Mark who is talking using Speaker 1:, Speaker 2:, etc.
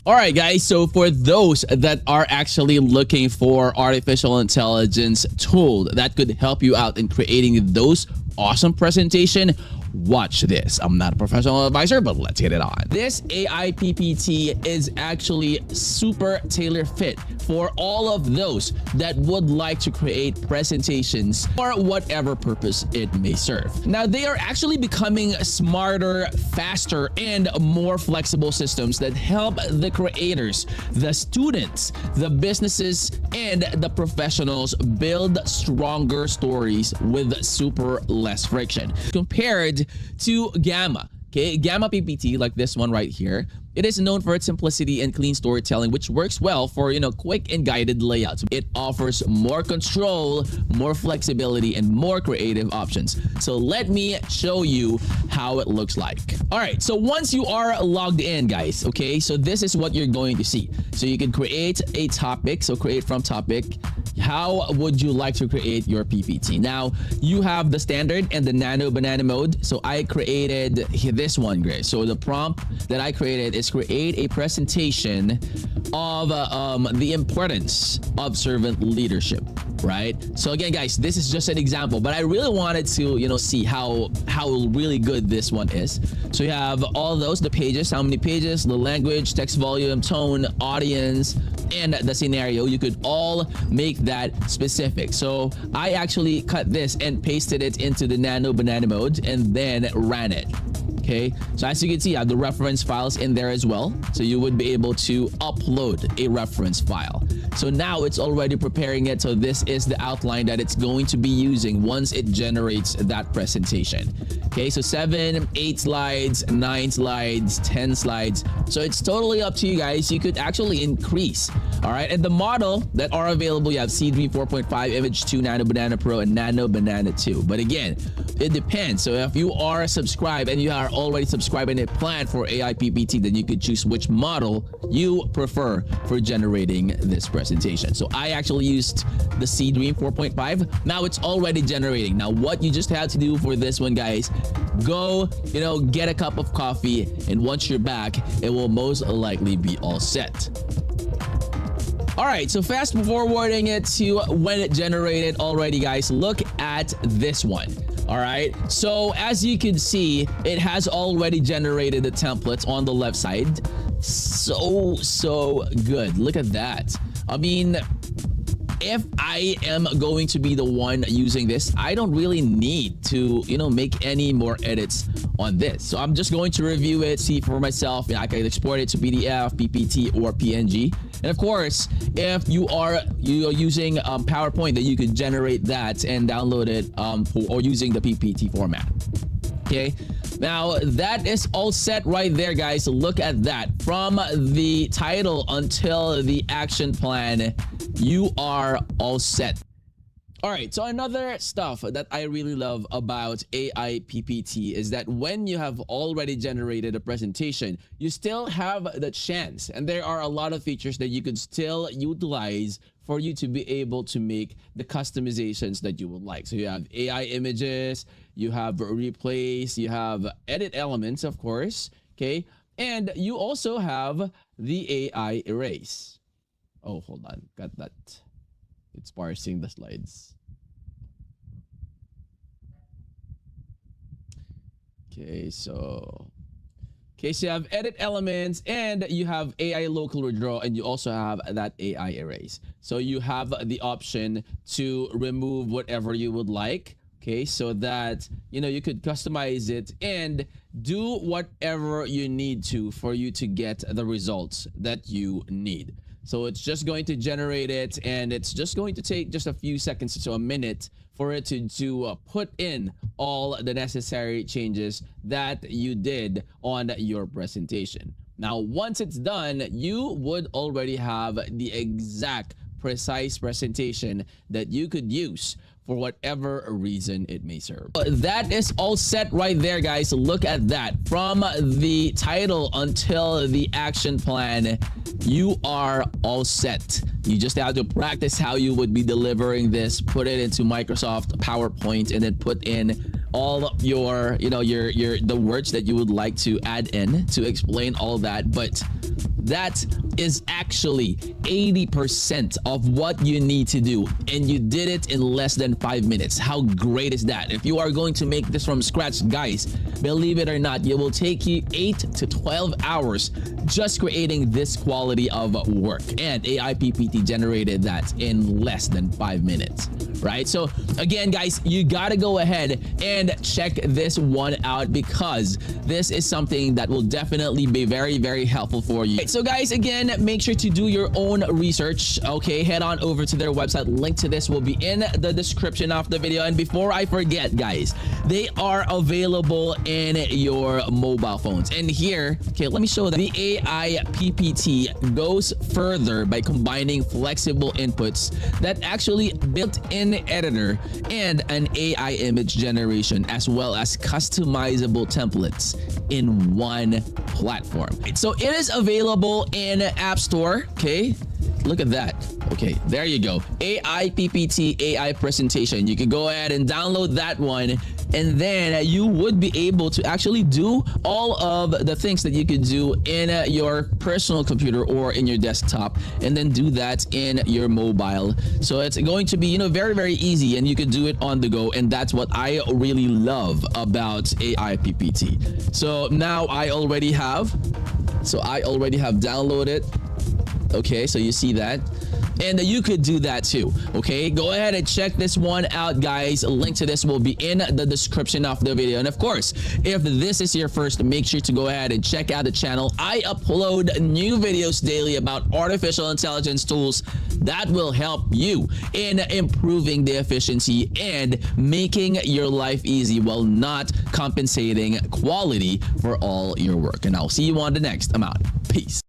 Speaker 1: All right, guys. So for those that are actually looking for artificial intelligence tool that could help you out in creating those awesome presentation, watch this. I'm not a professional advisor, but let's get it on. This AiPPT is actually super tailor fit for all of those that would like to create presentations for whatever purpose it may serve. Now, they are actually becoming smarter, faster, and more flexible systems that help the creators, the students, the businesses, and the professionals build stronger stories with super less friction compared to Gamma. Okay, Gamma PPT, like this one right here, it is known for its simplicity and clean storytelling, which works well for, quick and guided layouts. It offers more control, more flexibility, and more creative options. So let me show you how it looks like. All right, so once you are logged in, guys, okay, so this is what you're going to see. So you can create a topic, so create from topic. How would you like to create your PPT? Now, you have the standard and the nano banana mode. So I created this one, guys. So the prompt that I created is create a presentation of the importance of servant leadership, right? So again, guys, this is just an example, but I really wanted to, see how really good this one is. So you have all those, the pages, how many pages, the language, text volume, tone, audience, and the scenario. You could all make that specific. So I actually cut this and pasted it into the nano banana mode and then ran it. Okay, so as you can see, I have the reference files in there as well. So you would be able to upload a reference file. So now it's already preparing it. So this is the outline that it's going to be using once it generates that presentation. Okay, so 7, 8 slides, 9 slides, 10 slides. So it's totally up to you guys. You could actually increase. All right, and the model that are available, you have C3 4.5, Image 2, Nano Banana Pro, and Nano Banana 2. But again, it depends. So if you are subscribed and you are already subscribed and a plan for AiPPT, then you could choose which model you prefer for generating this presentation. So I actually used the C3 4.5. Now it's already generating. Now what you just have to do for this one, guys, go, get a cup of coffee, and once you're back, it will most likely be all set. All right, so fast forwarding it to when it generated already, guys, look at this one. All right, so as you can see, it has already generated the templates on the left side. So good. Look at that. I mean, if I am going to be the one using this, I don't really need to, make any more edits on this. So I'm just going to review it, see for myself. I can export it to PDF, PPT, or PNG. And of course, if you're using PowerPoint, then you could generate that and download it or using the PPT format. Okay, now that is all set right there, guys. Look at that. From the title until the action plan, you are all set. All right, so another stuff that I really love about AiPPT is that when you have already generated a presentation, you still have the chance, and there are a lot of features that you could still utilize for you to be able to make the customizations that you would like. So you have AI images, you have replace, you have edit elements, of course, okay? And you also have the AI erase. Oh, hold on, got that. It's parsing the slides. Okay, so you have edit elements and you have AI local redraw, and you also have that AI erase. So you have the option to remove whatever you would like. Okay, so that, you could customize it and do whatever you need to for you to get the results that you need. So it's just going to generate it, and it's just going to take just a few seconds to a minute for it to put in all the necessary changes that you did on your presentation. Now, once it's done, you would already have the exact precise presentation that you could use for whatever reason it may serve. That is all set right there, guys. Look at that. From the title until the action plan, you are all set. You just have to practice how you would be delivering this, put it into Microsoft PowerPoint, and then put in all of your, the words that you would like to add in to explain all that. But that is actually 80% of what you need to do, and you did it in less than 5 minutes. How great is that? If you are going to make this from scratch, guys, believe it or not, it will take you 8 to 12 hours just creating this quality of work. And AiPPT generated that in less than 5 minutes, right? So again, guys, you gotta go ahead and check this one out, because this is something that will definitely be very, very helpful for you. So guys, again, make sure to do your own research. Okay, head on over to their website. Link to this will be in the description of the video. And before I forget, guys, they are available in your mobile phones. And here, okay, let me show that the AiPPT goes further by combining flexible inputs that actually built-in editor and an AI image generation, as well as customizable templates in one platform. So it is available in App Store. Okay, look at that. Okay, there you go. AiPPT AI presentation. You can go ahead and download that one, and then you would be able to actually do all of the things that you could do in your personal computer or in your desktop, and then do that in your mobile. So it's going to be, you know, very, very easy, and you could do it on the go. And that's what I really love about AiPPT. So now I already have downloaded. Okay, so you see that, and you could do that too. Okay, go ahead and check this one out, guys. A link to this will be in the description of the video. And of course, if this is your first, make sure to go ahead and check out the channel. I upload new videos daily about artificial intelligence tools that will help you in improving the efficiency and making your life easy while not compensating quality for all your work. And I'll see you on the next. I'm out. Peace.